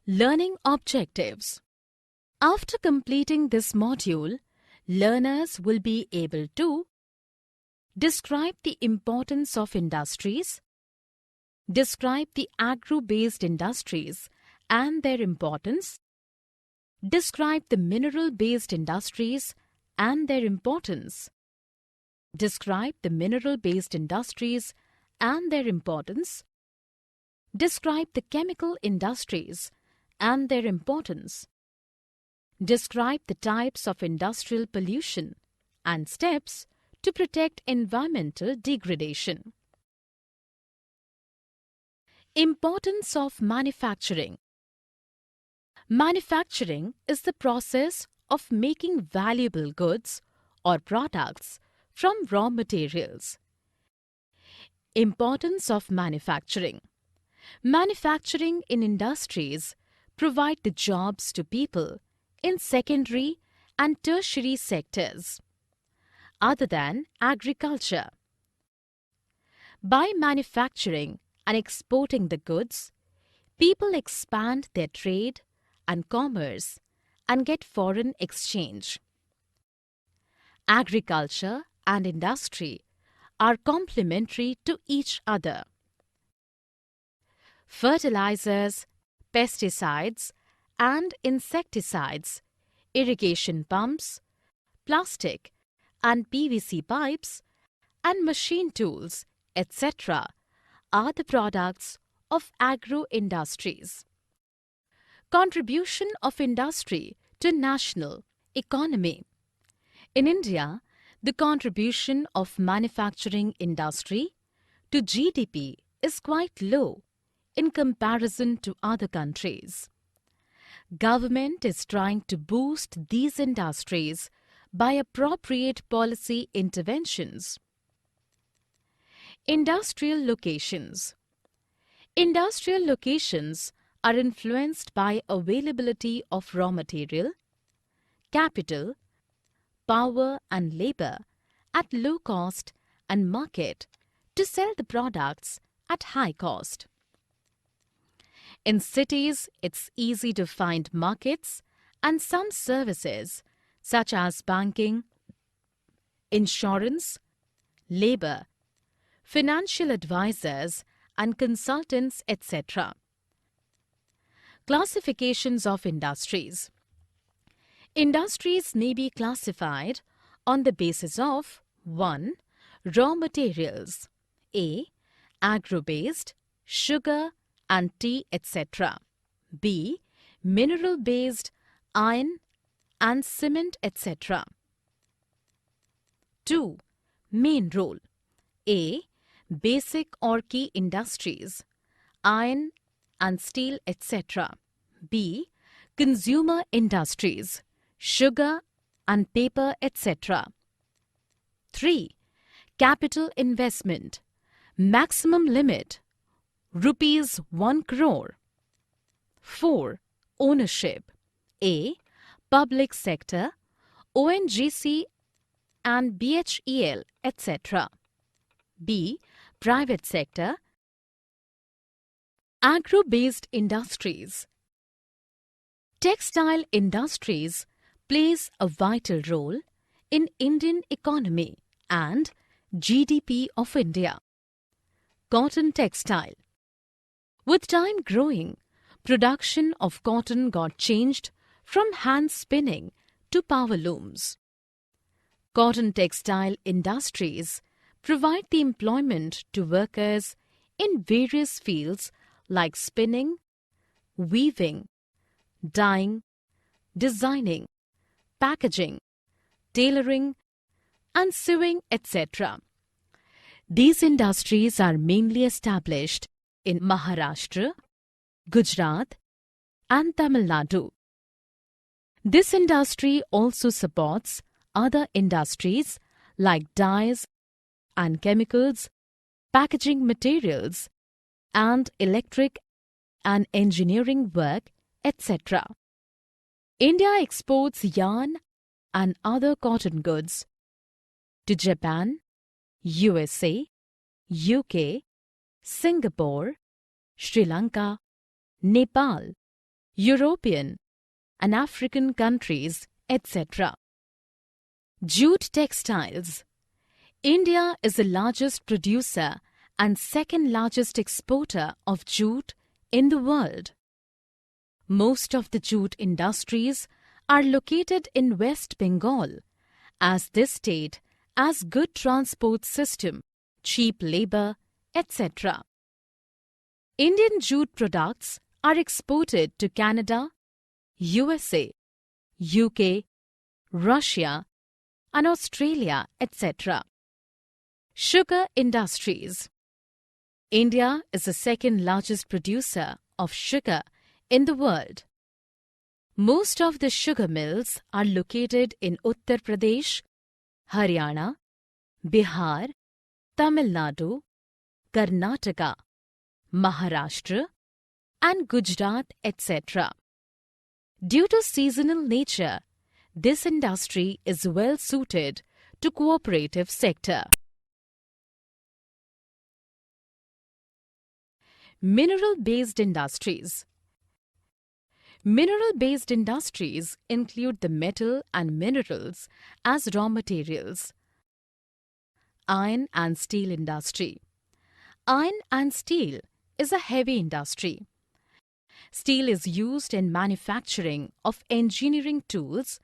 Learning objectives. After completing this module, learners will be able to describe the importance of industries, describe the agro-based industries and their importance, describe the mineral-based industries and their importance, describe the mineral-based industries and their importance, describe the chemical industries and their importance, describe the types of industrial pollution and steps to protect environmental degradation. Importance of manufacturing. Manufacturing is the process of making valuable goods or products from raw materials. Importance of manufacturing. Manufacturing in industries provide the jobs to people in secondary and tertiary sectors other than agriculture. By manufacturing and exporting the goods, people expand their trade and commerce and get foreign exchange. Agriculture and industry are complementary to each other. Fertilizers, pesticides and insecticides, irrigation pumps, plastic and PVC pipes, and machine tools, etc. are the products of agro-industries. Contribution of industry to national economy. In India, the contribution of manufacturing industry to GDP is quite low in comparison to other countries. Government is trying to boost these industries by appropriate policy interventions. Industrial locations. Industrial locations are influenced by availability of raw material, capital, power and labor at low cost and market to sell the products at high cost. In cities, it's easy to find markets and some services such as banking, insurance, labor, financial advisors and consultants, etc. Classifications of industries. Industries may be classified on the basis of 1. Raw materials, A. Agro-based, sugar and tea, etc. B. Mineral-based, iron and cement, etc. 2. Main role, A. Basic or key industries, iron and steel, etc. B. Consumer industries, sugar and paper, etc. 3. Capital investment, maximum limit, Rs 1 crore. 4. Ownership, A. Public sector, ONGC and BHEL, etc. B. Private sector. Agro-based industries. Textile industries plays a vital role in Indian economy and GDP of India. Cotton textile. With time growing, production of cotton got changed from hand spinning to power looms. Cotton textile industries provide the employment to workers in various fields like spinning, weaving, dyeing, designing, packaging, tailoring, and sewing, etc. These industries are mainly established in Maharashtra, Gujarat, and Tamil Nadu. This industry also supports other industries like dyes and chemicals, packaging materials, and electric and engineering work, etc. India exports yarn and other cotton goods to Japan, USA, UK, Singapore, Sri Lanka, Nepal, European and African countries, etc. Jute textiles. India is the largest producer and second largest exporter of jute in the world. Most of the jute industries are located in West Bengal, as this state has good transport system, cheap labor, etc. Indian jute products are exported to Canada, USA, UK, Russia, and Australia, etc. Sugar industries. India is the second largest producer of sugar in the world. Most of the sugar mills are located in Uttar Pradesh, Haryana, Bihar, Tamil Nadu, Karnataka, Maharashtra, and Gujarat, etc. Due to seasonal nature, this industry is well suited to cooperative sector. Mineral-based industries. Mineral-based industries include the metal and minerals as raw materials. Iron and steel industry. Iron and steel is a heavy industry. Steel is used in manufacturing of engineering tools,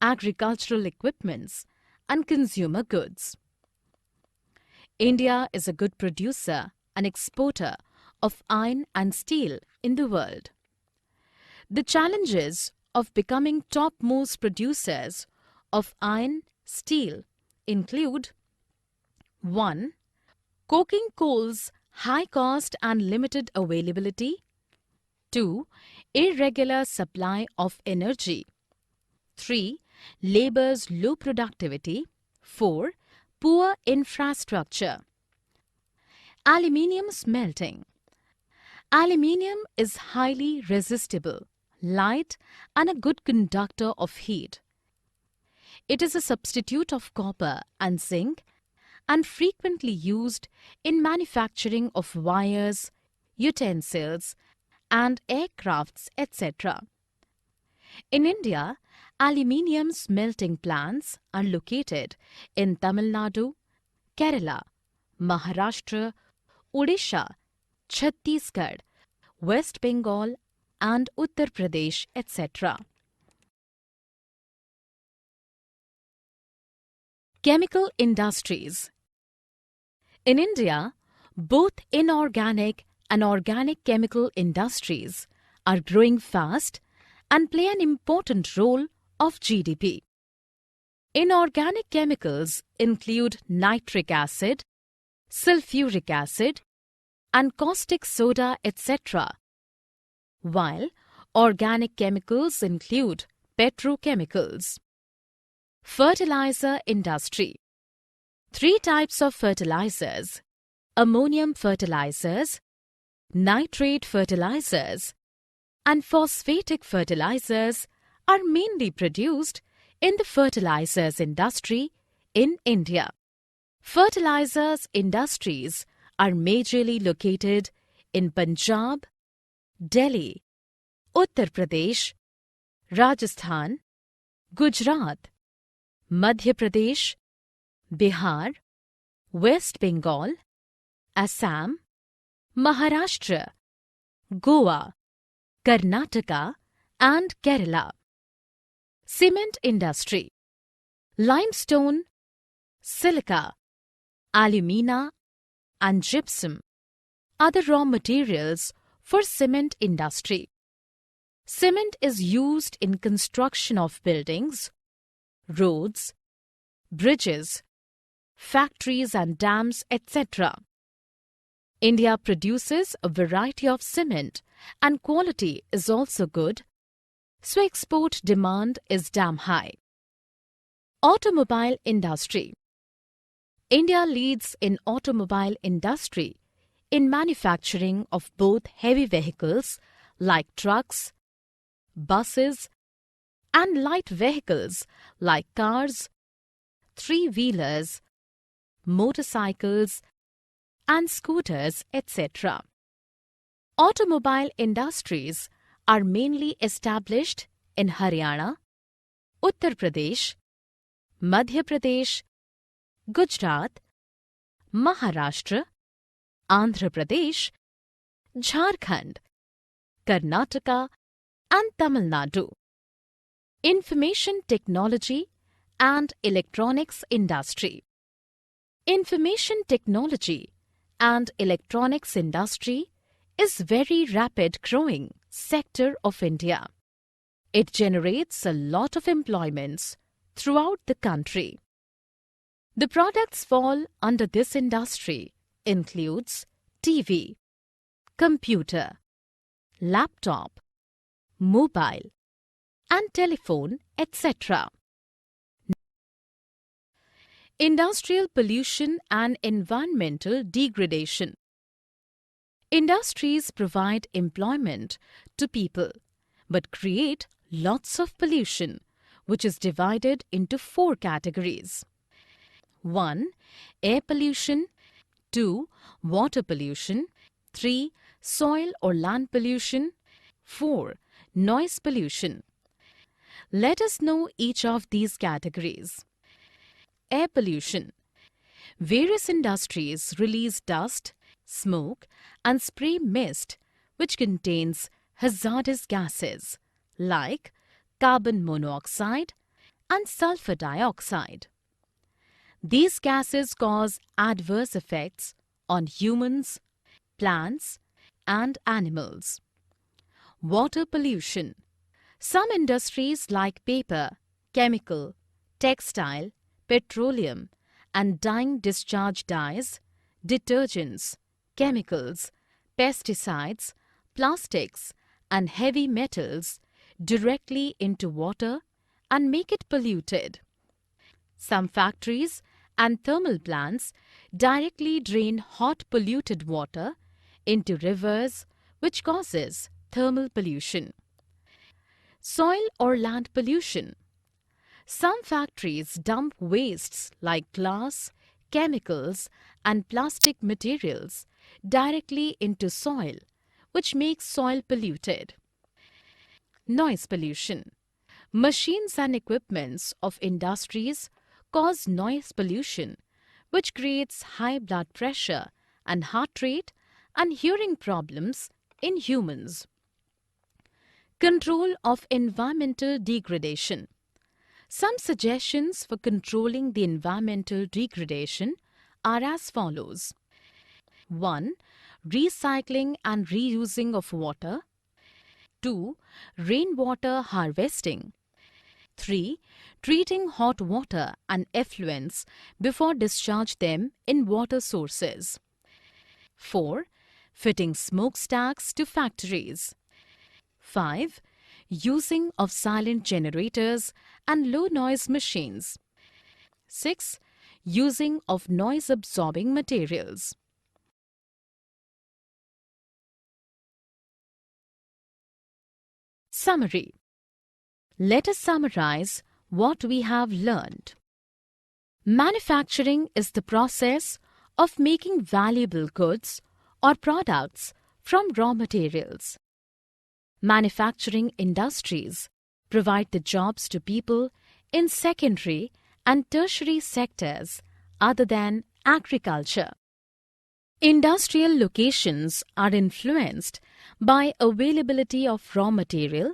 agricultural equipments, and consumer goods. India is a good producer and exporter of iron and steel in the world. The challenges of becoming topmost producers of iron, steel include 1. Coking coal's high cost and limited availability. 2. Irregular supply of energy. 3. Labor's low productivity. 4. Poor infrastructure. Aluminium smelting. Aluminium is highly resistible, light, and a good conductor of heat. It is a substitute of copper and zinc and frequently used in manufacturing of wires, utensils, and aircrafts, etc. In India, aluminium smelting plants are located in Tamil Nadu, Kerala, Maharashtra, Odisha, Chhattisgarh, West Bengal, and Uttar Pradesh, etc. Chemical industries. In India, both inorganic and organic chemical industries are growing fast and play an important role of GDP. Inorganic chemicals include nitric acid, sulfuric acid, and caustic soda, etc., while organic chemicals include petrochemicals. Fertilizer industry. 3 types of fertilizers: ammonium fertilizers, nitrate fertilizers, and phosphatic fertilizers are mainly produced in the fertilizers industry in India. Fertilizers industries are majorly located in Punjab, Delhi, Uttar Pradesh, Rajasthan, Gujarat, Madhya Pradesh, Bihar, West Bengal, Assam, Maharashtra, Goa, Karnataka, and Kerala. Cement industry. Limestone, silica, alumina, and gypsum are the raw materials for cement industry. Cement is used in construction of buildings, roads, bridges, factories and dams, etc. India produces a variety of cement and quality is also good, so export demand is damn high. Automobile industry. India leads in automobile industry in manufacturing of both heavy vehicles like trucks, buses, and light vehicles like cars, three-wheelers, motorcycles, and scooters, etc. Automobile industries are mainly established in Haryana, Uttar Pradesh, Madhya Pradesh, Gujarat, Maharashtra, Andhra Pradesh, Jharkhand, Karnataka, and Tamil Nadu. Information technology and electronics industry. Information technology and electronics industry is very rapid growing sector of India. It generates a lot of employments throughout the country. The products fall under this industry includes TV, computer, laptop, mobile, and telephone, etc. Industrial pollution and environmental degradation. Industries provide employment to people but create lots of pollution, which is divided into 4 categories. 1. Air pollution. 2. Water pollution. 3. Soil or land pollution. 4. Noise pollution. Let us know each of these categories. Air pollution. Various industries release dust, smoke, and spray mist which contains hazardous gases like carbon monoxide and sulfur dioxide. These gases cause adverse effects on humans, plants, and animals. Water pollution. Some industries like paper, chemical, textile, petroleum, and dyeing discharge dyes, detergents, chemicals, pesticides, plastics, and heavy metals directly into water and make it polluted. Some factories and thermal plants directly drain hot polluted water into rivers, which causes thermal pollution. Soil or land pollution. Some factories dump wastes like glass, chemicals, and plastic materials directly into soil, which makes soil polluted. Noise pollution. Machines and equipments of industries cause noise pollution, which creates high blood pressure and heart rate and hearing problems in humans. Control of environmental degradation. Some suggestions for controlling the environmental degradation are as follows. 1. Recycling and reusing of water. 2. Rainwater harvesting. 3. Treating hot water and effluents before discharge them in water sources. 4. Fitting smokestacks to factories. 5. Using of silent generators and low-noise machines. 6. Using of noise-absorbing materials. Summary. Let us summarize what we have learned. Manufacturing is the process of making valuable goods or products from raw materials. Manufacturing industries provide the jobs to people in secondary and tertiary sectors other than agriculture. Industrial locations are influenced by availability of raw material,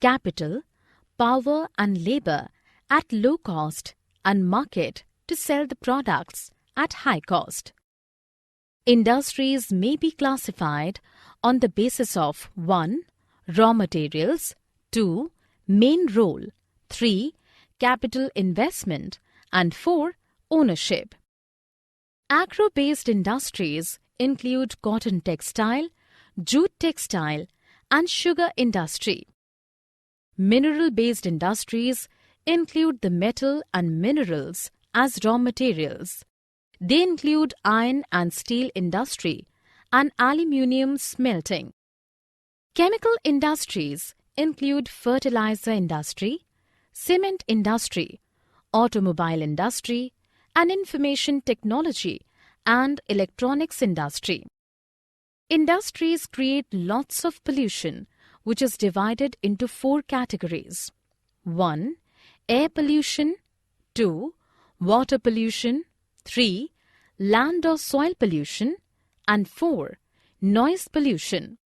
capital, power and labor at low cost and market to sell the products at high cost. Industries may be classified on the basis of 1. Raw materials, 2. Main role, 3. Capital investment, and 4. Ownership. Agro-based industries include cotton textile, jute textile, and sugar industry. Mineral-based industries include the metal and minerals as raw materials. They include iron and steel industry and aluminium smelting. Chemical industries include fertilizer industry, cement industry, automobile industry, and information technology and electronics industry. Industries create lots of pollution, which is divided into 4 categories. 1. Air pollution. 2. Water pollution. 3. Land or soil pollution. And 4. Noise pollution.